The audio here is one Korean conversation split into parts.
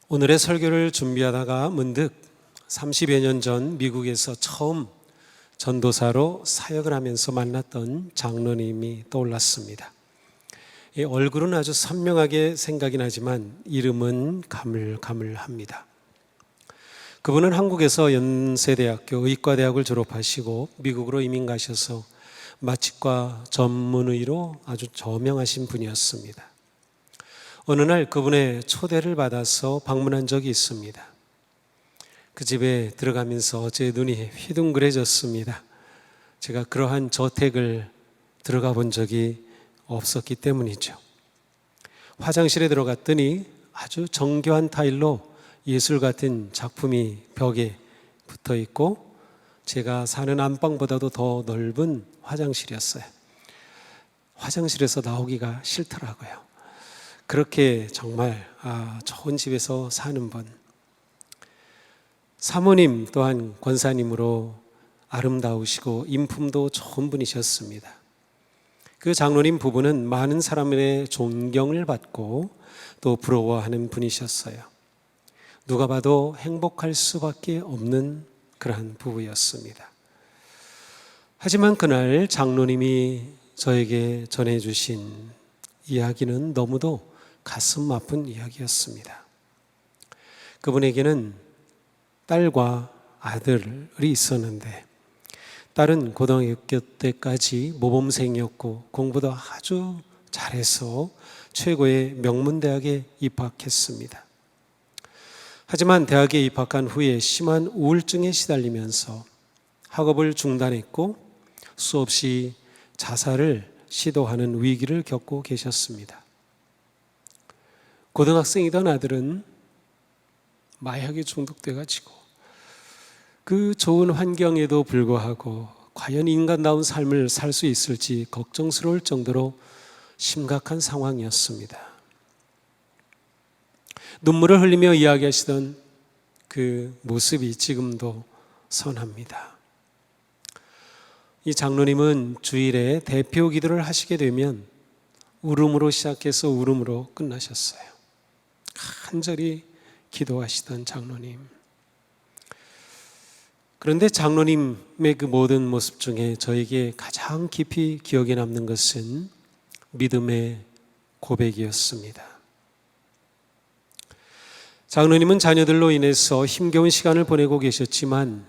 오늘의 설교를 준비하다가 문득 30여 년 전 미국에서 처음 전도사로 사역을 하면서 만났던 장로님이 떠올랐습니다. 얼굴은 아주 선명하게 생각이 나지만 이름은 가물가물합니다. 그분은 한국에서 연세대학교 의과대학을 졸업하시고 미국으로 이민 가셔서 마취과 전문의로 아주 저명하신 분이었습니다. 어느 날 그분의 초대를 받아서 방문한 적이 있습니다. 그 집에 들어가면서 제 눈이 휘둥그레졌습니다. 제가 그러한 저택을 들어가 본 적이 없었기 때문이죠. 화장실에 들어갔더니 아주 정교한 타일로 예술 같은 작품이 벽에 붙어 있고 제가 사는 안방보다도 더 넓은 화장실이었어요. 화장실에서 나오기가 싫더라고요. 그렇게 정말 좋은 집에서 사는 분. 사모님 또한 권사님으로 아름다우시고 인품도 좋은 분이셨습니다. 그 장로님 부부는 많은 사람의 존경을 받고 또 부러워하는 분이셨어요. 누가 봐도 행복할 수밖에 없는 그러한 부부였습니다. 하지만 그날 장로님이 저에게 전해주신 이야기는 너무도 가슴 아픈 이야기였습니다. 그분에게는 딸과 아들이 있었는데 딸은 고등학교 때까지 모범생이었고 공부도 아주 잘해서 최고의 명문대학에 입학했습니다. 하지만 대학에 입학한 후에 심한 우울증에 시달리면서 학업을 중단했고 수없이 자살을 시도하는 위기를 겪고 계셨습니다. 고등학생이던 아들은 마약에 중독돼가지고 그 좋은 환경에도 불구하고 과연 인간다운 삶을 살 수 있을지 걱정스러울 정도로 심각한 상황이었습니다. 눈물을 흘리며 이야기하시던 그 모습이 지금도 선합니다. 이 장로님은 주일에 대표 기도를 하시게 되면 울음으로 시작해서 울음으로 끝나셨어요. 간절히 기도하시던 장로님. 그런데 장로님의 그 모든 모습 중에 저에게 가장 깊이 기억에 남는 것은 믿음의 고백이었습니다. 장로님은 자녀들로 인해서 힘겨운 시간을 보내고 계셨지만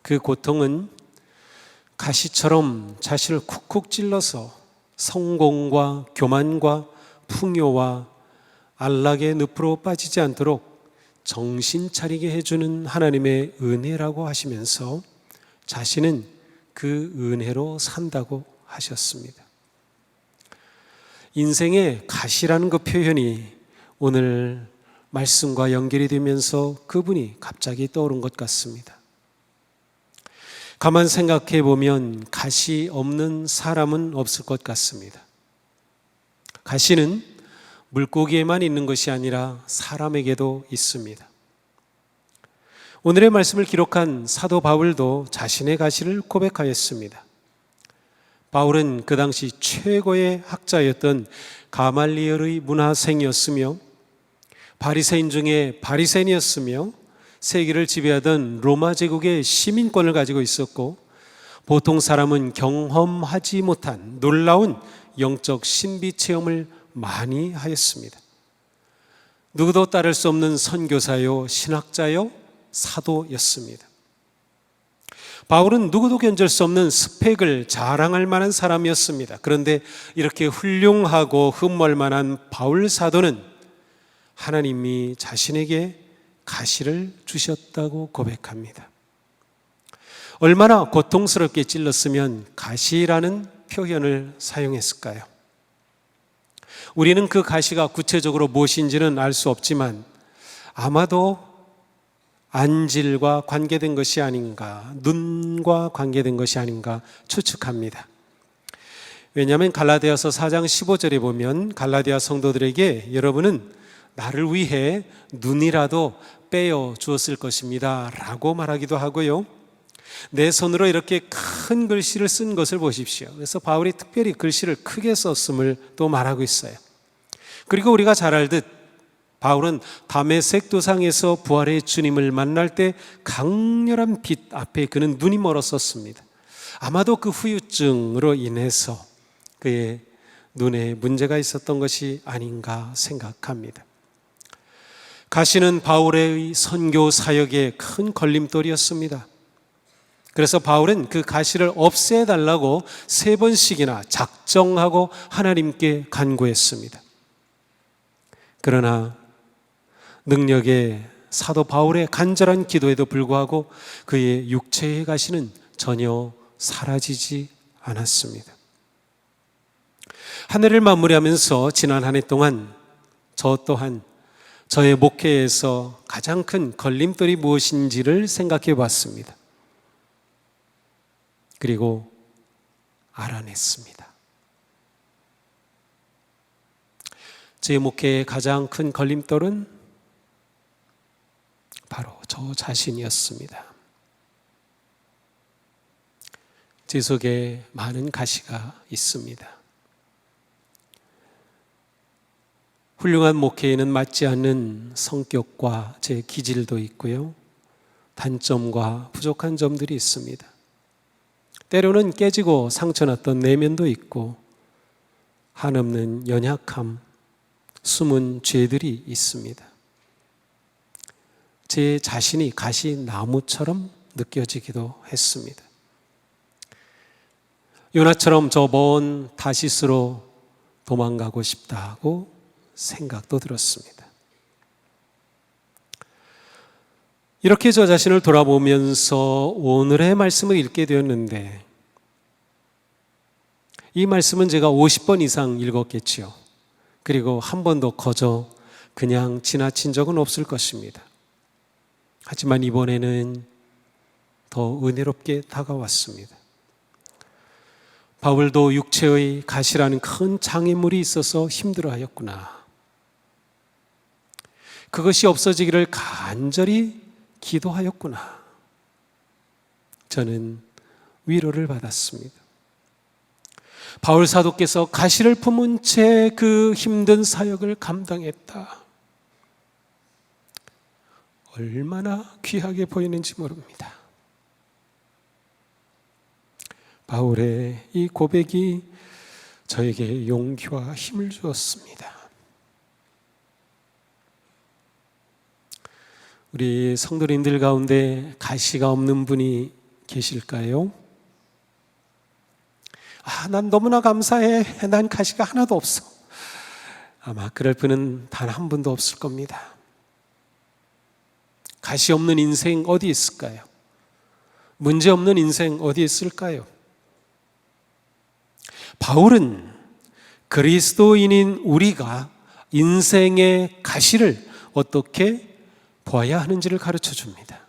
그 고통은 가시처럼 자신을 쿡쿡 찔러서 성공과 교만과 풍요와 안락의 늪으로 빠지지 않도록 정신 차리게 해주는 하나님의 은혜라고 하시면서 자신은 그 은혜로 산다고 하셨습니다. 인생의 가시라는 그 표현이 오늘 말씀과 연결이 되면서 그분이 갑자기 떠오른 것 같습니다. 가만 생각해 보면 가시 없는 사람은 없을 것 같습니다. 가시는 물고기에만 있는 것이 아니라 사람에게도 있습니다. 오늘의 말씀을 기록한 사도 바울도 자신의 가시를 고백하였습니다. 바울은 그 당시 최고의 학자였던 가말리엘의 문화생이었으며 바리새인 중에 바리새인이었으며 세계를 지배하던 로마 제국의 시민권을 가지고 있었고 보통 사람은 경험하지 못한 놀라운 영적 신비 체험을 많이 하였습니다. 누구도 따를 수 없는 선교사요, 신학자요, 사도였습니다. 바울은 누구도 견딜 수 없는 스펙을 자랑할 만한 사람이었습니다. 그런데 이렇게 훌륭하고 흠모할 만한 바울 사도는 하나님이 자신에게 가시를 주셨다고 고백합니다. 얼마나 고통스럽게 찔렀으면 가시라는 표현을 사용했을까요? 우리는 그 가시가 구체적으로 무엇인지는 알 수 없지만 아마도 안질과 관계된 것이 아닌가, 눈과 관계된 것이 아닌가 추측합니다. 왜냐하면 갈라디아서 4장 15절에 보면 갈라디아 성도들에게 여러분은 나를 위해 눈이라도 빼어 주었을 것입니다 라고 말하기도 하고요, 내 손으로 이렇게 큰 글씨를 쓴 것을 보십시오. 그래서 바울이 특별히 글씨를 크게 썼음을 또 말하고 있어요. 그리고 우리가 잘 알듯 바울은 다메섹 도상에서 부활의 주님을 만날 때 강렬한 빛 앞에 그는 눈이 멀었었습니다. 아마도 그 후유증으로 인해서 그의 눈에 문제가 있었던 것이 아닌가 생각합니다. 가시는 바울의 선교 사역에 큰 걸림돌이었습니다. 그래서 바울은 그 가시를 없애달라고 3번씩이나 작정하고 하나님께 간구했습니다. 그러나 능력의 사도 바울의 간절한 기도에도 불구하고 그의 육체의 가시는 전혀 사라지지 않았습니다. 한 해를 마무리하면서 지난 한 해 동안 저 또한 저의 목회에서 가장 큰 걸림돌이 무엇인지를 생각해 봤습니다. 그리고 알아냈습니다. 제 목회의 가장 큰 걸림돌은 바로 저 자신이었습니다. 제 속에 많은 가시가 있습니다. 훌륭한 목회에는 맞지 않는 성격과 제 기질도 있고요. 단점과 부족한 점들이 있습니다. 때로는 깨지고 상처났던 내면도 있고 한없는 연약함, 숨은 죄들이 있습니다. 제 자신이 가시나무처럼 느껴지기도 했습니다. 요나처럼 저 먼 다시스로 도망가고 싶다고 생각도 들었습니다. 이렇게 저 자신을 돌아보면서 오늘의 말씀을 읽게 되었는데 이 말씀은 제가 50번 이상 읽었겠지요. 그리고 한 번도 거저 그냥 지나친 적은 없을 것입니다. 하지만 이번에는 더 은혜롭게 다가왔습니다. 바울도 육체의 가시라는 큰 장애물이 있어서 힘들어하였구나. 그것이 없어지기를 간절히 기도하였구나. 저는 위로를 받았습니다. 바울 사도께서 가시를 품은 채 그 힘든 사역을 감당했다. 얼마나 귀하게 보이는지 모릅니다. 바울의 이 고백이 저에게 용기와 힘을 주었습니다. 우리 성도님들 가운데 가시가 없는 분이 계실까요? 난 너무나 감사해. 난 가시가 하나도 없어. 아마 그럴 분은 단 한 분도 없을 겁니다. 가시 없는 인생 어디 있을까요? 문제 없는 인생 어디 있을까요? 바울은 그리스도인인 우리가 인생의 가시를 어떻게 보아야 하는지를 가르쳐 줍니다.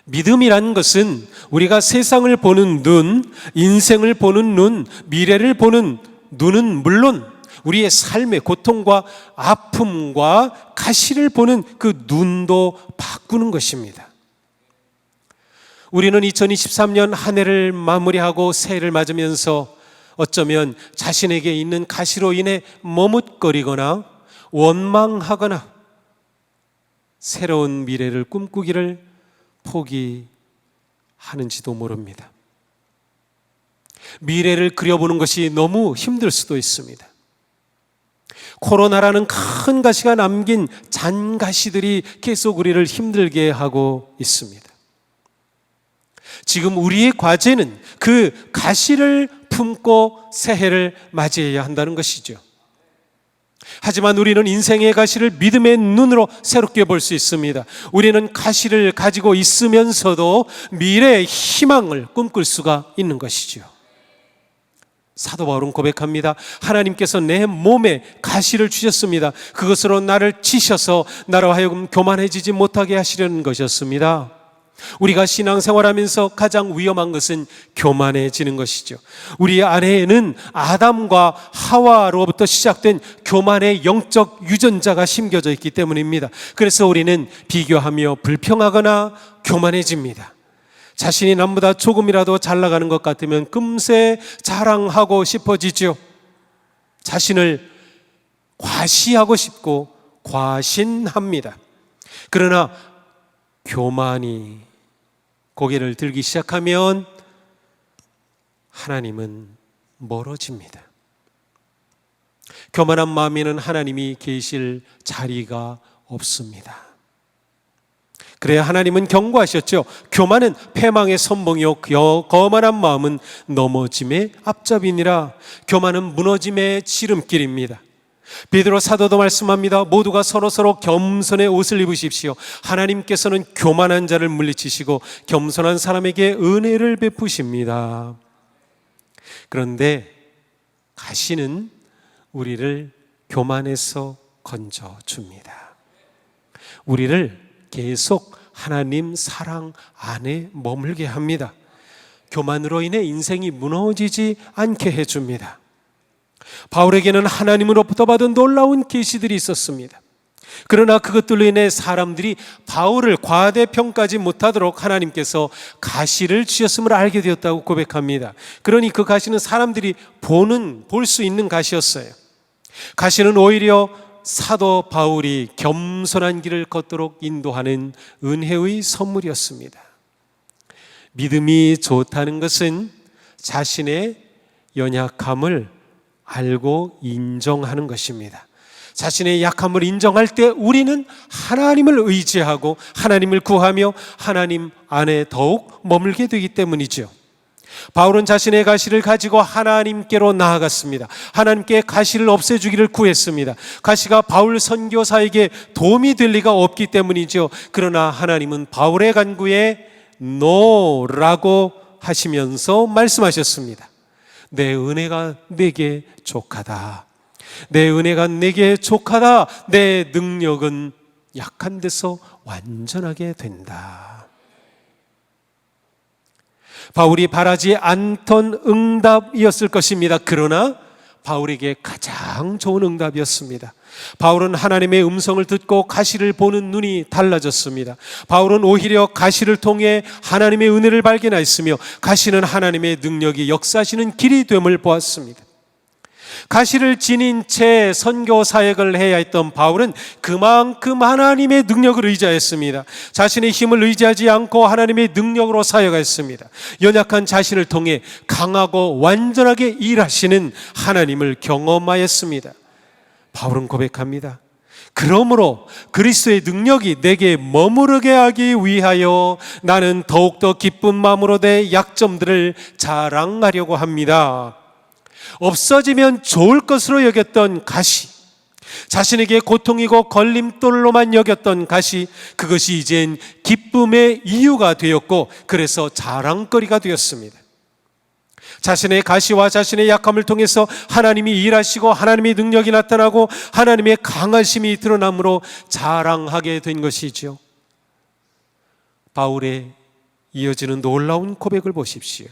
믿음이란 것은 우리가 세상을 보는 눈, 인생을 보는 눈, 미래를 보는 눈은 물론 우리의 삶의 고통과 아픔과 가시를 보는 그 눈도 바꾸는 것입니다. 우리는 2023년 한 해를 마무리하고 새해를 맞으면서 어쩌면 자신에게 있는 가시로 인해 머뭇거리거나 원망하거나 새로운 미래를 꿈꾸기를 포기하는지도 모릅니다. 미래를 그려보는 것이 너무 힘들 수도 있습니다. 코로나라는 큰 가시가 남긴 잔가시들이 계속 우리를 힘들게 하고 있습니다. 지금 우리의 과제는 그 가시를 품고 새해를 맞이해야 한다는 것이죠. 하지만 우리는 인생의 가시를 믿음의 눈으로 새롭게 볼 수 있습니다. 우리는 가시를 가지고 있으면서도 미래의 희망을 꿈꿀 수가 있는 것이죠. 사도 바울은 고백합니다. 하나님께서 내 몸에 가시를 주셨습니다. 그것으로 나를 치셔서 나로 하여금 교만해지지 못하게 하시려는 것이었습니다. 우리가 신앙생활하면서 가장 위험한 것은 교만해지는 것이죠. 우리 안에는 아담과 하와로부터 시작된 교만의 영적 유전자가 심겨져 있기 때문입니다. 그래서 우리는 비교하며 불평하거나 교만해집니다. 자신이 남보다 조금이라도 잘 나가는 것 같으면 금세 자랑하고 싶어지죠. 자신을 과시하고 싶고 과신합니다. 그러나 교만이 고개를 들기 시작하면 하나님은 멀어집니다. 교만한 마음에는 하나님이 계실 자리가 없습니다. 그래야 하나님은 경고하셨죠. 교만은 패망의 선봉이요 거만한 마음은 넘어짐의 앞잡이니라. 교만은 무너짐의 지름길입니다. 베드로 사도도 말씀합니다. 모두가 서로서로 겸손의 옷을 입으십시오. 하나님께서는 교만한 자를 물리치시고 겸손한 사람에게 은혜를 베푸십니다. 그런데 가시는 우리를 교만에서 건져줍니다. 우리를 계속 하나님 사랑 안에 머물게 합니다. 교만으로 인해 인생이 무너지지 않게 해줍니다. 바울에게는 하나님으로부터 받은 놀라운 계시들이 있었습니다. 그러나 그것들로 인해 사람들이 바울을 과대평가하지 못하도록 하나님께서 가시를 주셨음을 알게 되었다고 고백합니다. 그러니 그 가시는 사람들이 볼 수 있는 가시였어요. 가시는 오히려 사도 바울이 겸손한 길을 걷도록 인도하는 은혜의 선물이었습니다. 믿음이 좋다는 것은 자신의 연약함을 알고 인정하는 것입니다. 자신의 약함을 인정할 때 우리는 하나님을 의지하고 하나님을 구하며 하나님 안에 더욱 머물게 되기 때문이죠. 바울은 자신의 가시를 가지고 하나님께로 나아갔습니다. 하나님께 가시를 없애주기를 구했습니다. 가시가 바울 선교사에게 도움이 될 리가 없기 때문이죠. 그러나 하나님은 바울의 간구에 노라고 하시면서 말씀하셨습니다. 내 은혜가 내게 족하다. 내 은혜가 내게 족하다. 내 능력은 약한 데서 완전하게 된다. 바울이 바라지 않던 응답이었을 것입니다. 그러나 바울에게 가장 좋은 응답이었습니다. 바울은 하나님의 음성을 듣고 가시를 보는 눈이 달라졌습니다. 바울은 오히려 가시를 통해 하나님의 은혜를 발견하였으며 가시는 하나님의 능력이 역사하시는 길이 됨을 보았습니다. 가시를 지닌 채 선교 사역을 해야 했던 바울은 그만큼 하나님의 능력을 의지하였습니다. 자신의 힘을 의지하지 않고 하나님의 능력으로 사역하였습니다. 연약한 자신을 통해 강하고 완전하게 일하시는 하나님을 경험하였습니다. 바울은 고백합니다. 그러므로 그리스도의 능력이 내게 머무르게 하기 위하여 나는 더욱더 기쁜 마음으로 내 약점들을 자랑하려고 합니다. 없어지면 좋을 것으로 여겼던 가시, 자신에게 고통이고 걸림돌로만 여겼던 가시, 그것이 이젠 기쁨의 이유가 되었고 그래서 자랑거리가 되었습니다. 자신의 가시와 자신의 약함을 통해서 하나님이 일하시고 하나님의 능력이 나타나고 하나님의 강하심이 드러남으로 자랑하게 된 것이죠. 바울의 이어지는 놀라운 고백을 보십시오.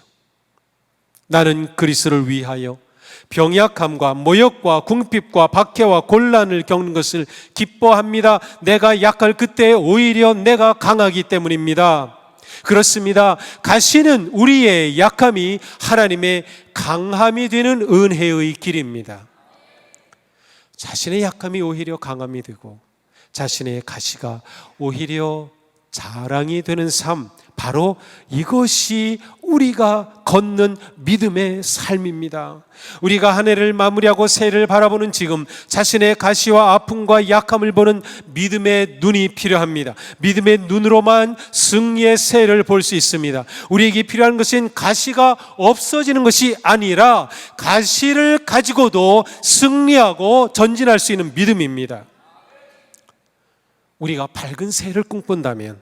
나는 그리스도를 위하여 병약함과 모욕과 궁핍과 박해와 곤란을 겪는 것을 기뻐합니다. 내가 약할 그때 오히려 내가 강하기 때문입니다. 그렇습니다. 가시는 우리의 약함이 하나님의 강함이 되는 은혜의 길입니다. 자신의 약함이 오히려 강함이 되고 자신의 가시가 오히려 자랑이 되는 삶, 바로 이것이 우리가 걷는 믿음의 삶입니다. 우리가 한 해를 마무리하고 새해를 바라보는 지금 자신의 가시와 아픔과 약함을 보는 믿음의 눈이 필요합니다. 믿음의 눈으로만 승리의 새해를 볼 수 있습니다. 우리에게 필요한 것은 가시가 없어지는 것이 아니라 가시를 가지고도 승리하고 전진할 수 있는 믿음입니다. 우리가 밝은 새해를 꿈꾼다면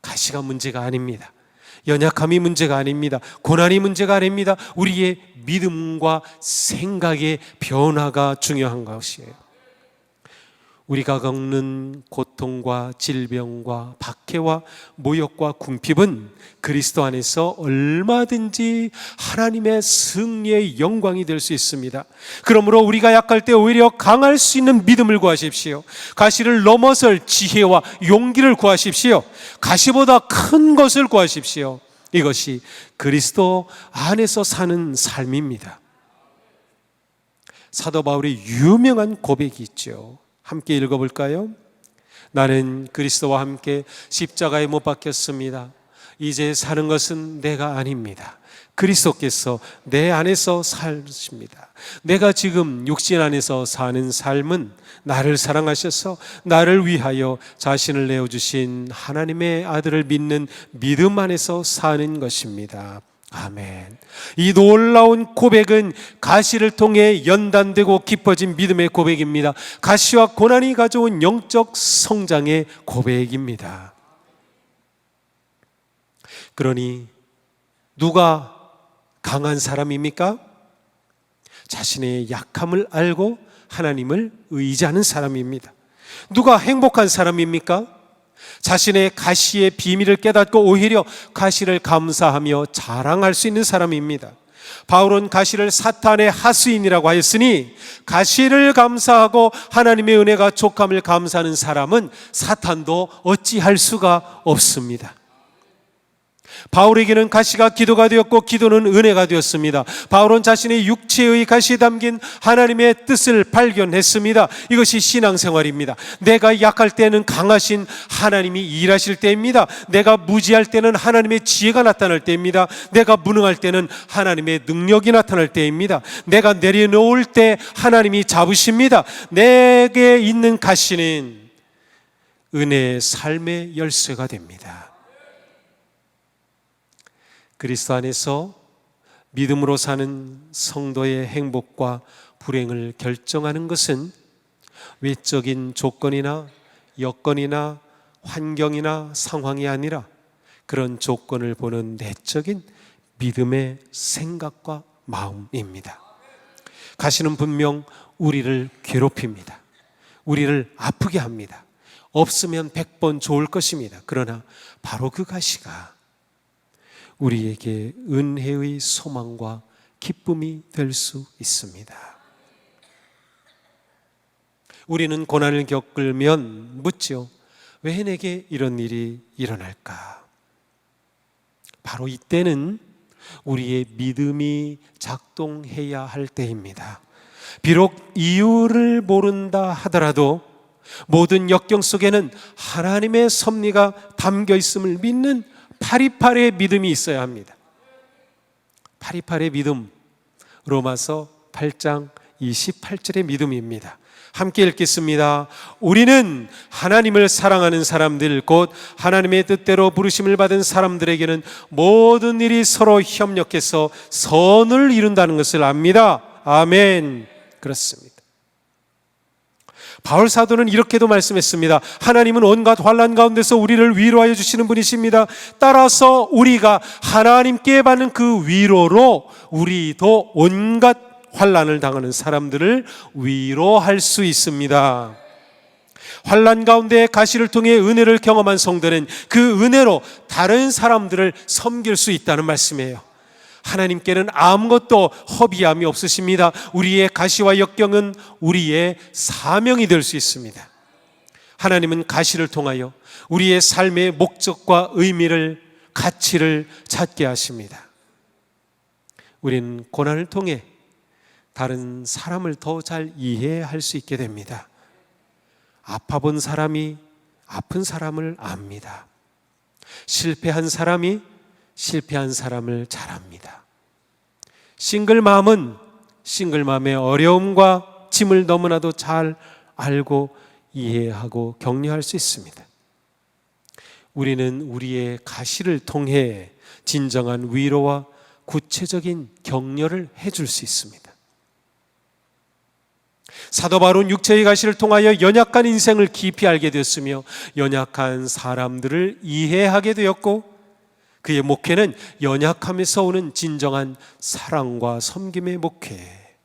가시가 문제가 아닙니다. 연약함이 문제가 아닙니다. 고난이 문제가 아닙니다. 우리의 믿음과 생각의 변화가 중요한 것이에요. 우리가 겪는 고통과 질병과 박해와 모욕과 궁핍은 그리스도 안에서 얼마든지 하나님의 승리의 영광이 될 수 있습니다. 그러므로 우리가 약할 때 오히려 강할 수 있는 믿음을 구하십시오. 가시를 넘어설 지혜와 용기를 구하십시오. 가시보다 큰 것을 구하십시오. 이것이 그리스도 안에서 사는 삶입니다. 사도 바울의 유명한 고백이 있죠. 함께 읽어볼까요? 나는 그리스도와 함께 십자가에 못 박혔습니다. 이제 사는 것은 내가 아닙니다. 그리스도께서 내 안에서 사십니다. 내가 지금 육신 안에서 사는 삶은 나를 사랑하셔서 나를 위하여 자신을 내어주신 하나님의 아들을 믿는 믿음 안에서 사는 것입니다. 아멘. 이 놀라운 고백은 가시를 통해 연단되고 깊어진 믿음의 고백입니다. 가시와 고난이 가져온 영적 성장의 고백입니다. 그러니 누가 강한 사람입니까? 자신의 약함을 알고 하나님을 의지하는 사람입니다. 누가 행복한 사람입니까? 자신의 가시의 비밀을 깨닫고 오히려 가시를 감사하며 자랑할 수 있는 사람입니다. 바울은 가시를 사탄의 하수인이라고 하였으니 가시를 감사하고 하나님의 은혜가 족함을 감사하는 사람은 사탄도 어찌할 수가 없습니다. 바울에게는 가시가 기도가 되었고 기도는 은혜가 되었습니다. 바울은 자신의 육체의 가시에 담긴 하나님의 뜻을 발견했습니다. 이것이 신앙생활입니다. 내가 약할 때는 강하신 하나님이 일하실 때입니다. 내가 무지할 때는 하나님의 지혜가 나타날 때입니다. 내가 무능할 때는 하나님의 능력이 나타날 때입니다. 내가 내려놓을 때 하나님이 잡으십니다. 내게 있는 가시는 은혜의 삶의 열쇠가 됩니다. 그리스도 안에서 믿음으로 사는 성도의 행복과 불행을 결정하는 것은 외적인 조건이나 여건이나 환경이나 상황이 아니라 그런 조건을 보는 내적인 믿음의 생각과 마음입니다. 가시는 분명 우리를 괴롭힙니다. 우리를 아프게 합니다. 없으면 100번 좋을 것입니다. 그러나 바로 그 가시가 우리에게 은혜의 소망과 기쁨이 될 수 있습니다. 우리는 고난을 겪으면 묻죠. 왜 내게 이런 일이 일어날까? 바로 이때는 우리의 믿음이 작동해야 할 때입니다. 비록 이유를 모른다 하더라도 모든 역경 속에는 하나님의 섭리가 담겨 있음을 믿는 파리파리의 믿음이 있어야 합니다. 파리파리의 믿음, 로마서 8장 28절의 믿음입니다. 함께 읽겠습니다. 우리는 하나님을 사랑하는 사람들 곧 하나님의 뜻대로 부르심을 받은 사람들에게는 모든 일이 서로 협력해서 선을 이룬다는 것을 압니다. 아멘. 그렇습니다. 바울 사도는 이렇게도 말씀했습니다. 하나님은 온갖 환난 가운데서 우리를 위로하여 주시는 분이십니다. 따라서 우리가 하나님께 받는 그 위로로 우리도 온갖 환난을 당하는 사람들을 위로할 수 있습니다. 환난 가운데 가시를 통해 은혜를 경험한 성도는 그 은혜로 다른 사람들을 섬길 수 있다는 말씀이에요. 하나님께는 아무것도 허비함이 없으십니다. 우리의 가시와 역경은 우리의 사명이 될 수 있습니다. 하나님은 가시를 통하여 우리의 삶의 목적과 의미를, 가치를 찾게 하십니다. 우리는 고난을 통해 다른 사람을 더 잘 이해할 수 있게 됩니다. 아파본 사람이 아픈 사람을 압니다. 실패한 사람이 실패한 사람을 잘 압니다. 싱글맘은 싱글맘의 어려움과 짐을 너무나도 잘 알고 이해하고 격려할 수 있습니다. 우리는 우리의 가시를 통해 진정한 위로와 구체적인 격려를 해줄 수 있습니다. 사도 바울은 육체의 가시를 통하여 연약한 인생을 깊이 알게 되었으며 연약한 사람들을 이해하게 되었고 그의 목회는 연약함에서 오는 진정한 사랑과 섬김의 목회,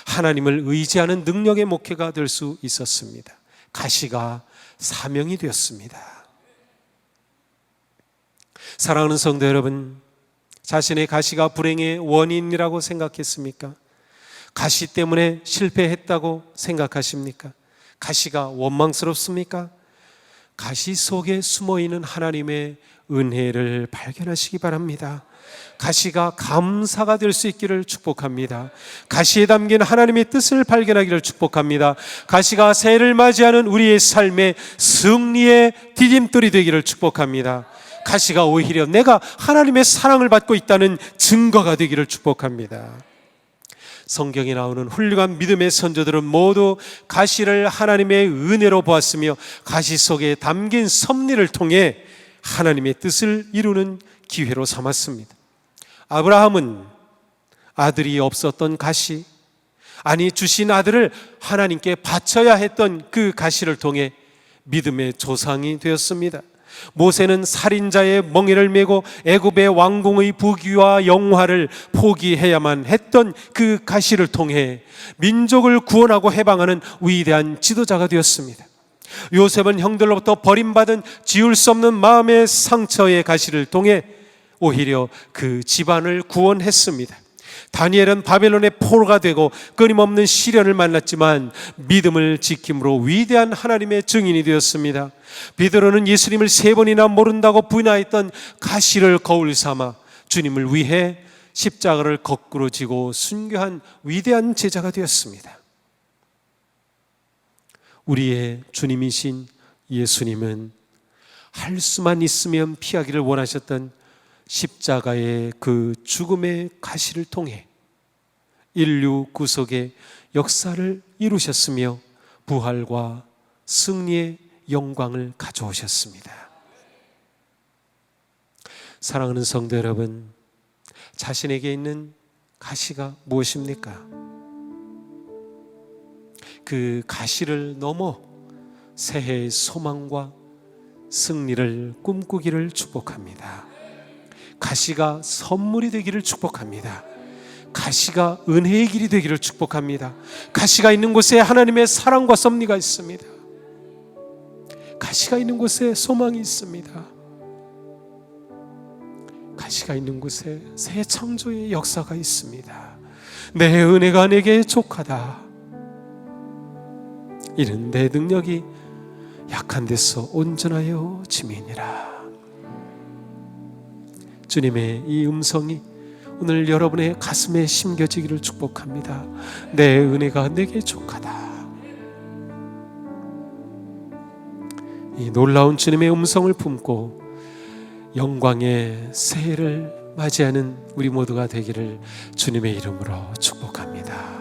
하나님을 의지하는 능력의 목회가 될 수 있었습니다. 가시가 사명이 되었습니다. 사랑하는 성도 여러분, 자신의 가시가 불행의 원인이라고 생각했습니까? 가시 때문에 실패했다고 생각하십니까? 가시가 원망스럽습니까? 가시 속에 숨어있는 하나님의 은혜를 발견하시기 바랍니다. 가시가 감사가 될 수 있기를 축복합니다. 가시에 담긴 하나님의 뜻을 발견하기를 축복합니다. 가시가 새해를 맞이하는 우리의 삶의 승리의 디딤돌이 되기를 축복합니다. 가시가 오히려 내가 하나님의 사랑을 받고 있다는 증거가 되기를 축복합니다. 성경에 나오는 훌륭한 믿음의 선조들은 모두 가시를 하나님의 은혜로 보았으며 가시 속에 담긴 섭리를 통해 하나님의 뜻을 이루는 기회로 삼았습니다. 아브라함은 아들이 없었던 가시, 아니 주신 아들을 하나님께 바쳐야 했던 그 가시를 통해 믿음의 조상이 되었습니다. 모세는 살인자의 멍에를 메고 애굽의 왕궁의 부귀와 영화를 포기해야만 했던 그 가시를 통해 민족을 구원하고 해방하는 위대한 지도자가 되었습니다. 요셉은 형들로부터 버림받은 지울 수 없는 마음의 상처의 가시를 통해 오히려 그 집안을 구원했습니다. 다니엘은 바벨론의 포로가 되고 끊임없는 시련을 만났지만 믿음을 지킴으로 위대한 하나님의 증인이 되었습니다. 베드로는 예수님을 3번이나 모른다고 부인하였던 가시를 거울 삼아 주님을 위해 십자가를 거꾸로 지고 순교한 위대한 제자가 되었습니다. 우리의 주님이신 예수님은 할 수만 있으면 피하기를 원하셨던 십자가의 그 죽음의 가시를 통해 인류 구속의 역사를 이루셨으며 부활과 승리의 영광을 가져오셨습니다. 사랑하는 성도 여러분, 자신에게 있는 가시가 무엇입니까? 그 가시를 넘어 새해의 소망과 승리를 꿈꾸기를 축복합니다. 가시가 선물이 되기를 축복합니다. 가시가 은혜의 길이 되기를 축복합니다. 가시가 있는 곳에 하나님의 사랑과 섭리가 있습니다. 가시가 있는 곳에 소망이 있습니다. 가시가 있는 곳에 새 창조의 역사가 있습니다. 내 은혜가 내게 족하다. 이는 내 능력이 약한 데서 온전하여 짐이니라. 주님의 이 음성이 오늘 여러분의 가슴에 심겨지기를 축복합니다. 내 은혜가 내게 족하다. 이 놀라운 주님의 음성을 품고 영광의 새해를 맞이하는 우리 모두가 되기를 주님의 이름으로 축복합니다.